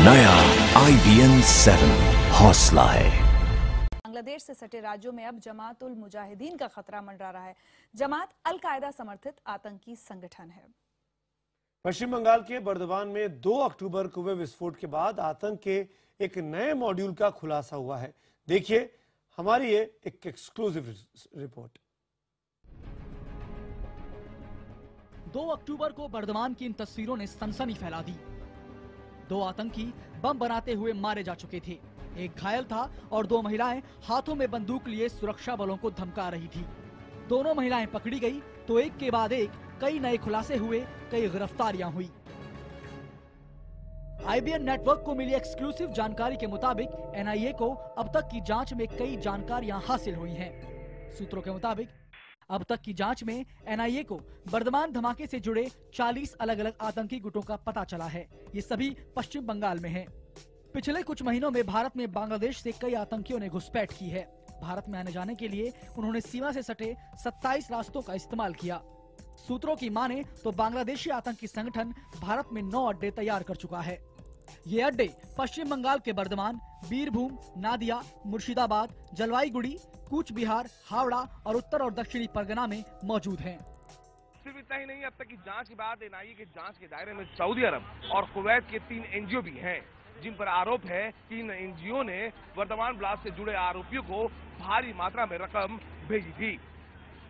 नया IBN 7 हौसला है। बांग्लादेश से सटे राज्यों में अब जमात उल मुजाहिदीन का खतरा मंडरा रहा है। जमात अल कायदा समर्थित आतंकी संगठन है। पश्चिम बंगाल के बर्दवान में 2 अक्टूबर को हुए विस्फोट के बाद आतंक के एक नए मॉड्यूल का खुलासा हुआ है। देखिए हमारी ये एक एक्सक्लूसिव रिपोर्ट। 2 अक्टूबर को बर्दवान की इन तस्वीरों ने सनसनी फैला दी। 2 आतंकी बम बनाते हुए मारे जा चुके थे। एक घायल था और 2 महिलाएं हाथों में बंदूक लिए सुरक्षा बलों को धमका रही थी। दोनों महिलाएं पकड़ी गई तो एक के बाद एक कई नए खुलासे हुए, कई गिरफ्तारियां हुई। IBN नेटवर्क को मिली एक्सक्लूसिव जानकारी के मुताबिक NIA को अब तक की जांच में कई जानकारियां हासिल हुई हैं। सूत्रों के मुताबिक अब तक की जांच में NIA को बर्दवान धमाके से जुड़े 40 अलग अलग आतंकी गुटों का पता चला है। ये सभी पश्चिम बंगाल में हैं। पिछले कुछ महीनों में भारत में बांग्लादेश से कई आतंकियों ने घुसपैठ की है। भारत में आने जाने के लिए उन्होंने सीमा से सटे 27 रास्तों का इस्तेमाल किया। सूत्रों की माने तो बांग्लादेशी आतंकी संगठन भारत में 9 अड्डे तैयार कर चुका है। ये अड्डे पश्चिम बंगाल के बर्दवान, बीरभूम, नादिया, मुर्शिदाबाद, जलपाईगुड़ी, कूच बिहार, हावड़ा और उत्तर और दक्षिणी परगना में मौजूद हैं। सिर्फ इतना ही नहीं, अब तक की जांच के बाद NIA के जांच के दायरे में सऊदी अरब और कुवैत के 3 NGO भी हैं, जिन पर आरोप है कि इन NGO ने बर्दवान ब्लास्ट से जुड़े आरोपियों को भारी मात्रा में रकम भेजी थी।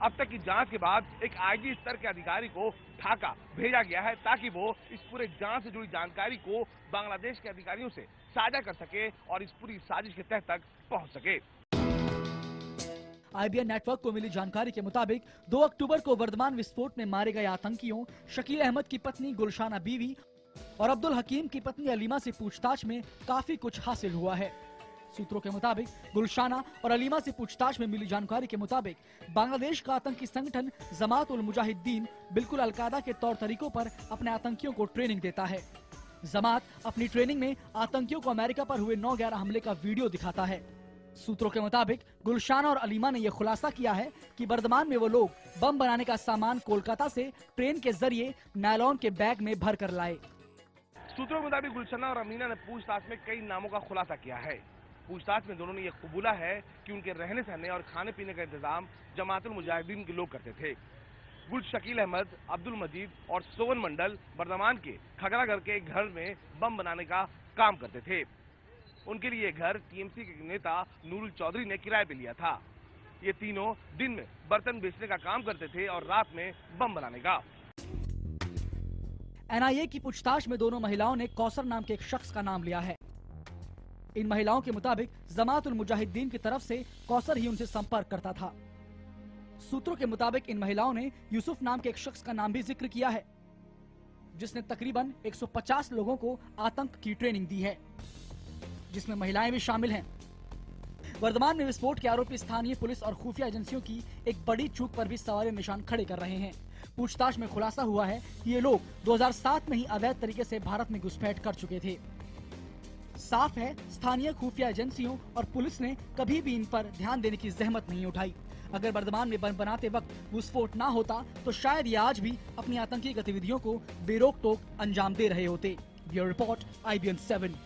अब तक की जांच के बाद एक IG स्तर के अधिकारी को ढाका भेजा गया है ताकि वो इस पूरे जांच से जुड़ी जानकारी को बांग्लादेश के अधिकारियों से साझा कर सके और इस पूरी साजिश के तह तक पहुंच सके। IBN नेटवर्क को मिली जानकारी के मुताबिक 2 अक्टूबर को बर्दवान विस्फोट में मारे गए आतंकियों शकील अहमद की पत्नी गुलशाना बीवी और अब्दुल हकीम की पत्नी अलीमा से पूछताछ में काफी कुछ हासिल हुआ है। सूत्रों के मुताबिक गुलशाना और अलीमा से पूछताछ में मिली जानकारी के मुताबिक बांग्लादेश का आतंकी संगठन जमात उल मुजाहिदीन बिल्कुल अल कायदा के तौर तरीकों पर अपने आतंकियों को ट्रेनिंग देता है। जमात अपनी ट्रेनिंग में आतंकियों को अमेरिका पर हुए 9/11 हमले का वीडियो दिखाता है। सूत्रों के मुताबिक गुलशाना और अलीमा ने यह खुलासा किया है कि बर्दवान में वो लोग बम बनाने का सामान कोलकाता से ट्रेन के जरिए नायलॉन के बैग में भर कर लाए। सूत्रों के मुताबिक गुलशना और अमीना ने पूछताछ में कई नामों का खुलासा किया है। पूछताछ में दोनों ने यह कबूला है कि उनके रहने सहने और खाने पीने का इंतजाम जमात उल मुजाहिदीन के लोग करते थे। गुल शकील अहमद, अब्दुल मजीद और सोवन मंडल बर्दवान के खगरागढ़ के एक घर में बम बनाने का काम करते थे। उनके लिए घर TMC के नेता नूरुल चौधरी ने किराए पे लिया था। ये तीनों दिन में बर्तन बेचने का काम करते थे और रात में बम बनाने का। NIA की पूछताछ में दोनों महिलाओं ने कौसर नाम के एक शख्स का नाम लिया है। इन महिलाओं के मुताबिक जमात उल मुजाहिदीन की तरफ से कौसर ही उनसे संपर्क करता था। सूत्रों के मुताबिक इन महिलाओं ने यूसुफ नाम के एक शख्स का नाम भी जिक्र किया है, जिसने तकरीबन 150 लोगों को आतंक की ट्रेनिंग दी है, जिसमें महिलाएं भी शामिल हैं। बर्दवान में विस्फोट के आरोपी स्थानीय पुलिस और खुफिया एजेंसियों की एक बड़ी चूक पर भी सवालिया निशान खड़े कर रहे हैं। पूछताछ में खुलासा हुआ है कि ये लोग 2007 में ही अवैध तरीके से भारत में घुसपैठ कर चुके थे। साफ है, स्थानीय खुफिया एजेंसियों और पुलिस ने कभी भी इन पर ध्यान देने की जहमत नहीं उठाई। अगर बर्दवान में बम बनाते वक्त विस्फोट ना होता तो शायद ये आज भी अपनी आतंकी गतिविधियों को बेरोक टोक अंजाम दे रहे होते। Bureau report IBN 7।